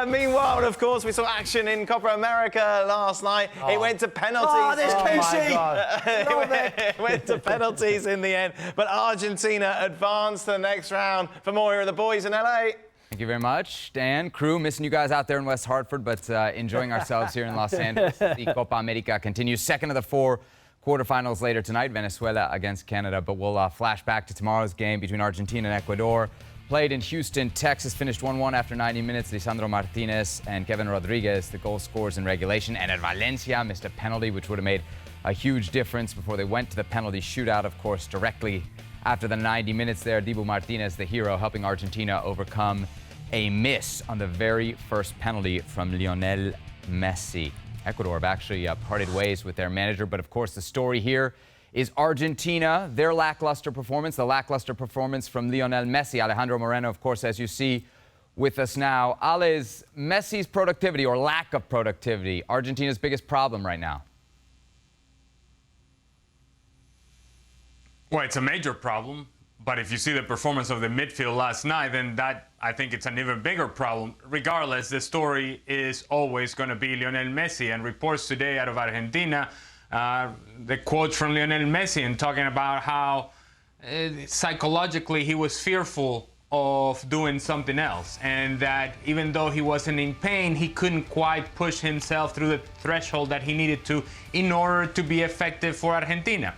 Meanwhile, of course, we saw action in Copa America last night. It went to penalties. Oh, there's Kasey! It went to penalties in the end. But Argentina advanced to the next round. For more, here are the boys in LA. Thank you very much, Dan. Crew, missing you guys out there in West Hartford, but enjoying ourselves here in Los Angeles. The Copa America continues. Second of the four quarterfinals later tonight, Venezuela against Canada. But we'll flash back to tomorrow's game between Argentina and Ecuador. Played in Houston, Texas, finished 1-1 after 90 minutes. Lisandro Martinez and Kevin Rodriguez, the goal scorers in regulation. And at Valencia, missed a penalty, which would have made a huge difference before they went to the penalty shootout, of course, directly after the 90 minutes there. Dibu Martinez, the hero, helping Argentina overcome a miss on the very first penalty from Lionel Messi. Ecuador have actually parted ways with their manager, but of course the story here is Argentina, their lackluster performance, the lackluster performance from Lionel Messi. Alejandro Moreno, of course, as you see with us now. Ale, is Messi's productivity or lack of productivity Argentina's biggest problem right now? Well, it's a major problem, but if you see the performance of the midfield last night, then that, I think it's an even bigger problem. Regardless, the story is always going to be Lionel Messi, and reports today out of Argentina, the quote from Lionel Messi and talking about how psychologically he was fearful of doing something else, and that even though he wasn't in pain, he couldn't quite push himself through the threshold that he needed to in order to be effective for Argentina.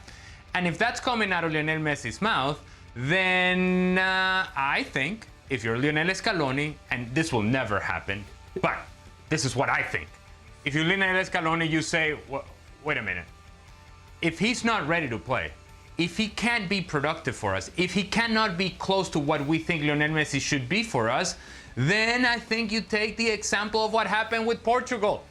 And if that's coming out of Lionel Messi's mouth, then I think if you're Lionel Scaloni, and this will never happen, but this is what I think. If you're Lionel Scaloni, you say, well, wait a minute. If he's not ready to play, if he can't be productive for us, if he cannot be close to what we think Lionel Messi should be for us, then I think you take the example of what happened with Portugal,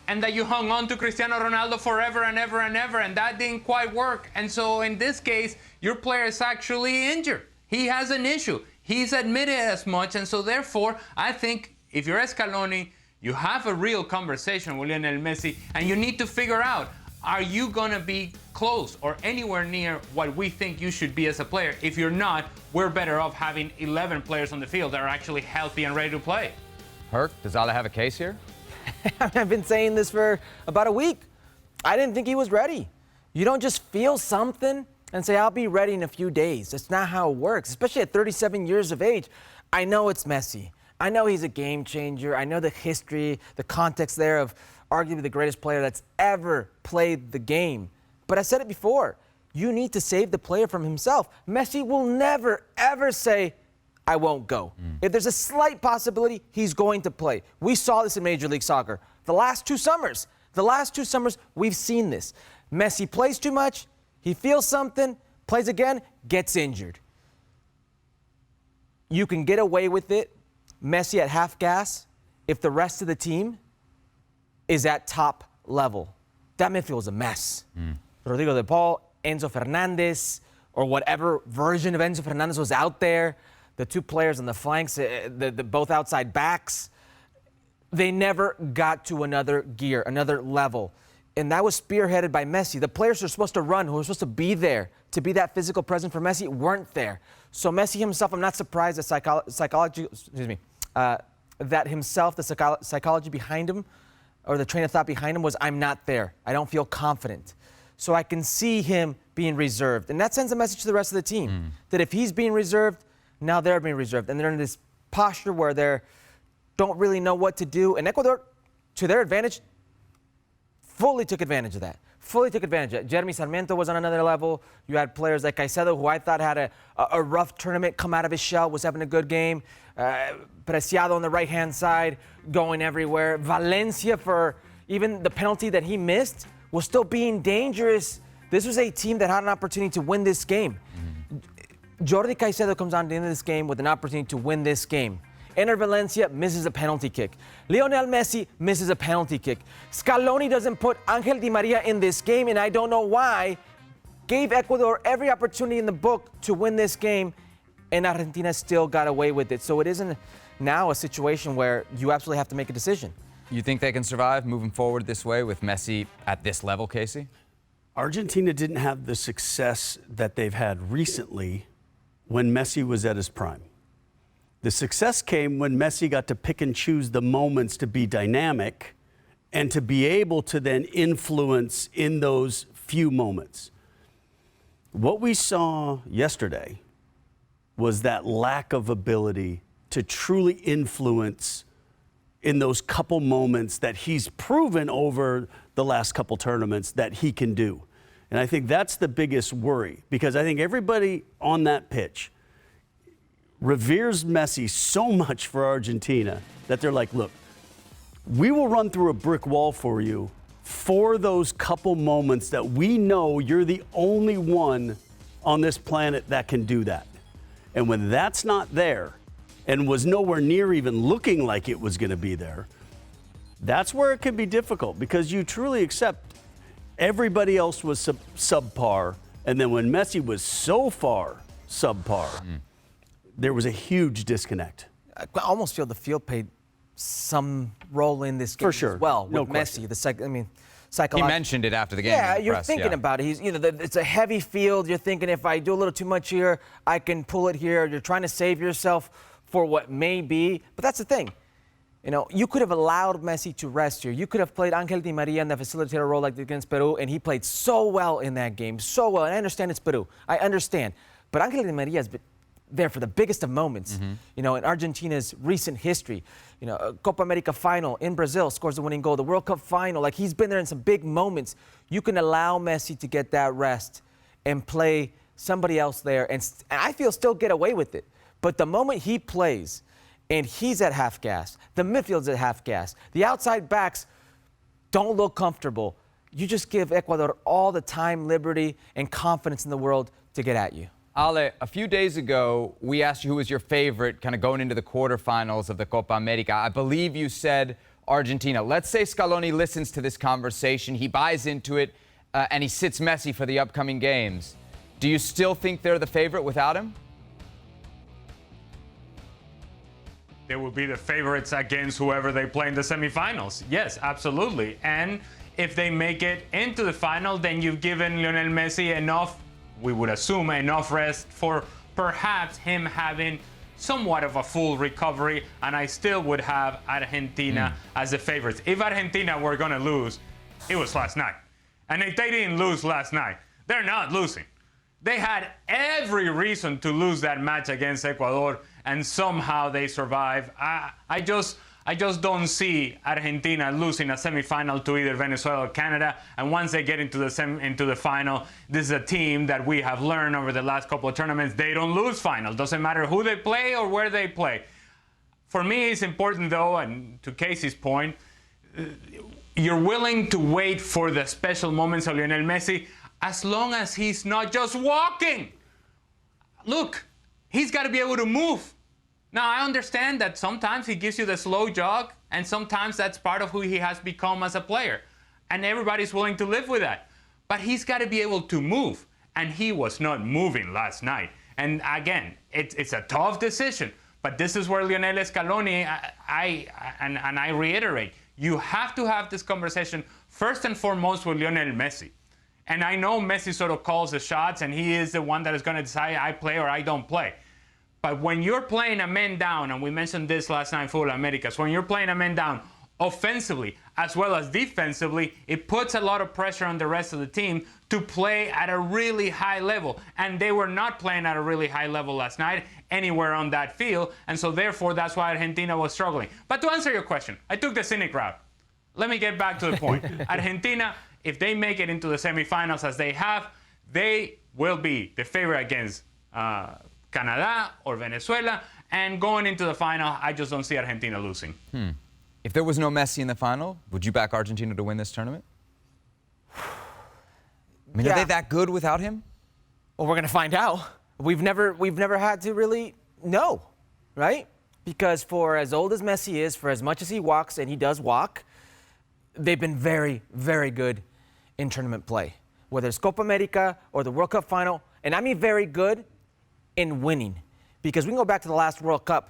and that you hung on to Cristiano Ronaldo forever and ever and ever, and that didn't quite work. And so in this case, your player is actually injured. He has an issue. He's admitted as much, and so therefore, I think if you're Scaloni, you have a real conversation with Lionel Messi, and you need to figure out, are you going to be close or anywhere near what we think you should be as a player? If you're not, we're better off having 11 players on the field that are actually healthy and ready to play. Herc, does Ale have a case here? I've been saying this for about a week. I didn't think he was ready. You don't just feel something and say, I'll be ready in a few days. That's not how it works, especially at 37 years of age. I know it's Messi. I know he's a game changer. I know the history, the context there of arguably the greatest player that's ever played the game. But I said it before, you need to save the player from himself. Messi will never, ever say, I won't go. If there's a slight possibility, he's going to play. We saw this in Major League Soccer. The last two summers, we've seen this. Messi plays too much, he feels something, plays again, gets injured. You can get away with it, Messi at half gas, if the rest of the team is at top level. That midfield is a mess. Rodrigo de Paul, Enzo Fernandez, or whatever version of Enzo Fernandez was out there, the two players on the flanks, the both outside backs, they never got to another gear, another level. And that was spearheaded by Messi. The players who are supposed to run, who are supposed to be there, to be that physical presence for Messi, weren't there. So Messi himself, I'm not surprised that that himself, the psychology behind him, or the train of thought behind him was, I'm not there. I don't feel confident. So I can see him being reserved. And that sends a message to the rest of the team, that if he's being reserved, now they're being reserved. And they're in this posture where they don't really know what to do. And Ecuador, to their advantage, fully took advantage of that. Jeremy Sarmiento was on another level. You had players like Caicedo, who I thought had a rough tournament, come out of his shell, was having a good game. Preciado on the right-hand side, going everywhere. Valencia, for even the penalty that he missed, was still being dangerous. This was a team that had an opportunity to win this game. Jordi Caicedo comes on to the end of this game with an opportunity to win this game. Ener Valencia misses a penalty kick. Lionel Messi misses a penalty kick. Scaloni doesn't put Angel Di Maria in this game, and I don't know why. Gave Ecuador every opportunity in the book to win this game, and Argentina still got away with it. So it isn't now a situation where you absolutely have to make a decision. You think they can survive moving forward this way with Messi at this level, Kasey? Argentina didn't have the success that they've had recently when Messi was at his prime. The success came when Messi got to pick and choose the moments to be dynamic and to be able to then influence in those few moments. What we saw yesterday was that lack of ability to truly influence in those couple moments that he's proven over the last couple tournaments that he can do. And I think that's the biggest worry, because I think everybody on that pitch reveres Messi so much for Argentina that they're like, look, we will run through a brick wall for you for those couple moments that we know you're the only one on this planet that can do that. And when that's not there and was nowhere near even looking like it was going to be there, that's where it can be difficult, because you truly accept everybody else was subpar. And then when Messi was so far subpar, there was a huge disconnect. I almost feel the field played some role in this game For sure. as well. No With question. Messi, He psychological. mentioned it after the game. Yeah, in the you're press, thinking yeah. about it. It's a heavy field. You're thinking if I do a little too much here, I can pull it here. You're trying to save yourself for what may be. But that's the thing. You could have allowed Messi to rest here. You could have played Angel Di Maria in the facilitator role like against Peru, and he played so well in that game, so well. And I understand it's Peru. I understand. But Angel Di Maria has been there for the biggest of moments, in Argentina's recent history. A Copa America final in Brazil, scores the winning goal. The World Cup final, like he's been there in some big moments. You can allow Messi to get that rest and play somebody else there, and I feel still get away with it. But the moment he plays and he's at half gas, the midfield's at half gas, the outside backs don't look comfortable, you just give Ecuador all the time, liberty, and confidence in the world to get at you. Ale, a few days ago, we asked you who was your favorite kind of going into the quarterfinals of the Copa America. I believe you said Argentina. Let's say Scaloni listens to this conversation, he buys into it, and he sits Messi for the upcoming games. Do you still think they're the favorite without him? They will be the favorites against whoever they play in the semifinals. Yes, absolutely. And if they make it into the final, then you've given Lionel Messi enough, we would assume, enough rest for perhaps him having somewhat of a full recovery, and I still would have Argentina as the favorites. If Argentina were going to lose, it was last night. And if they didn't lose last night, they're not losing. They had every reason to lose that match against Ecuador, and somehow they survive. I just don't see Argentina losing a semifinal to either Venezuela or Canada. And once they get into the final, this is a team that we have learned over the last couple of tournaments, they don't lose finals. Doesn't matter who they play or where they play. For me, it's important though, and to Kasey's point, you're willing to wait for the special moments of Lionel Messi as long as he's not just walking. Look, he's got to be able to move. Now, I understand that sometimes he gives you the slow jog, and sometimes that's part of who he has become as a player. And everybody's willing to live with that. But he's got to be able to move, and he was not moving last night. And again, it's a tough decision, but this is where Lionel Scaloni, I reiterate, you have to have this conversation first and foremost with Lionel Messi. And I know Messi sort of calls the shots, and he is the one that is going to decide I play or I don't play. But when you're playing a man down, and we mentioned this last night in Copa America, so when you're playing a man down offensively as well as defensively, it puts a lot of pressure on the rest of the team to play at a really high level. And they were not playing at a really high level last night anywhere on that field, and so therefore that's why Argentina was struggling. But to answer your question, I took the cynic route. Let me get back to the point. Argentina, if they make it into the semifinals as they have, they will be the favorite against Canada or Venezuela, and going into the final, I just don't see Argentina losing. If there was no Messi in the final, would you back Argentina to win this tournament? I mean, Yeah. are they that good without him? Well, we're going to find out. We've never had to really know, right? Because for as old as Messi is, for as much as he walks, and he does walk, they've been very, very good in tournament play. Whether it's Copa America or the World Cup final, and I mean very good in winning. Because we can go back to the last World Cup.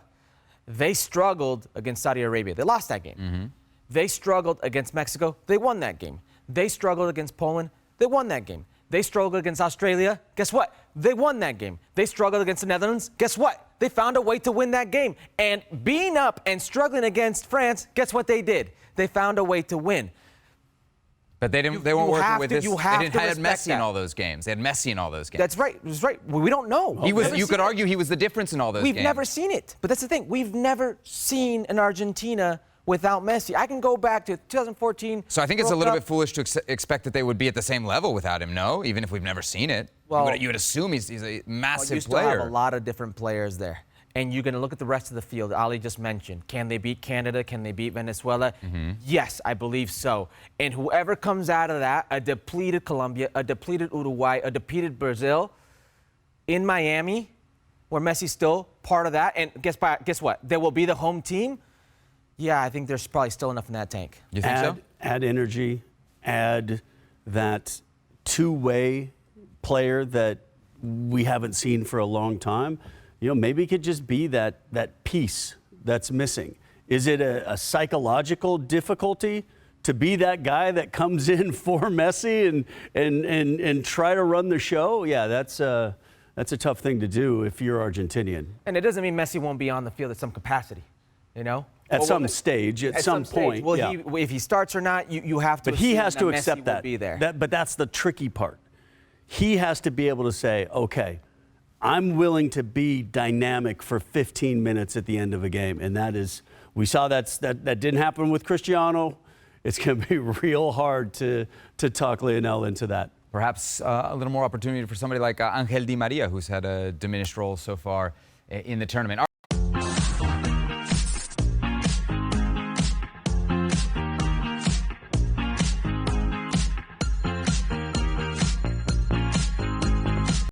They struggled against Saudi Arabia. They lost that game. They struggled against Mexico. They won that game. They struggled against Poland. They won that game. They struggled against Australia. Guess what? They won that game. They struggled against the Netherlands. Guess what? They found a way to win that game. And being up and struggling against France, guess what they did? They found a way to win. But they weren't working with this. You have they to didn't have respect Messi that. in all those games. They had Messi in all those games. That's right. That's right. We don't know. You could argue he was the difference in all those games. We've never seen it. But that's the thing. We've never seen an Argentina without Messi. I can go back to 2014. So I think it's a World little Cup. bit foolish to expect that they would be at the same level without him, no? Even if we've never seen it. Well, you would assume he's a massive you still player. have a lot of different players there. And you're going to look at the rest of the field. Ali just mentioned. Can they beat Canada? Can they beat Venezuela? Yes, I believe so. And whoever comes out of that, a depleted Colombia, a depleted Uruguay, a depleted Brazil, in Miami, where Messi's still part of that, and guess what? There will be the home team. Yeah, I think there's probably still enough in that tank. You think so? Add energy, add that two-way player that we haven't seen for a long time. You know, maybe it could just be that piece that's missing. Is it a psychological difficulty to be that guy that comes in for Messi and try to run the show? Yeah, that's a tough thing to do if you're Argentinian. And it doesn't mean Messi won't be on the field at some capacity, you know? At some stage, at some point. Well, yeah. if he starts or not, you have to. But he has to Messi accept will that. Be there. But that's the tricky part. He has to be able to say, okay, I'm willing to be dynamic for 15 minutes at the end of a game. And that is, we saw that didn't happen with Cristiano. It's going to be real hard to talk Lionel into that. Perhaps a little more opportunity for somebody like Angel Di Maria, who's had a diminished role so far in the tournament.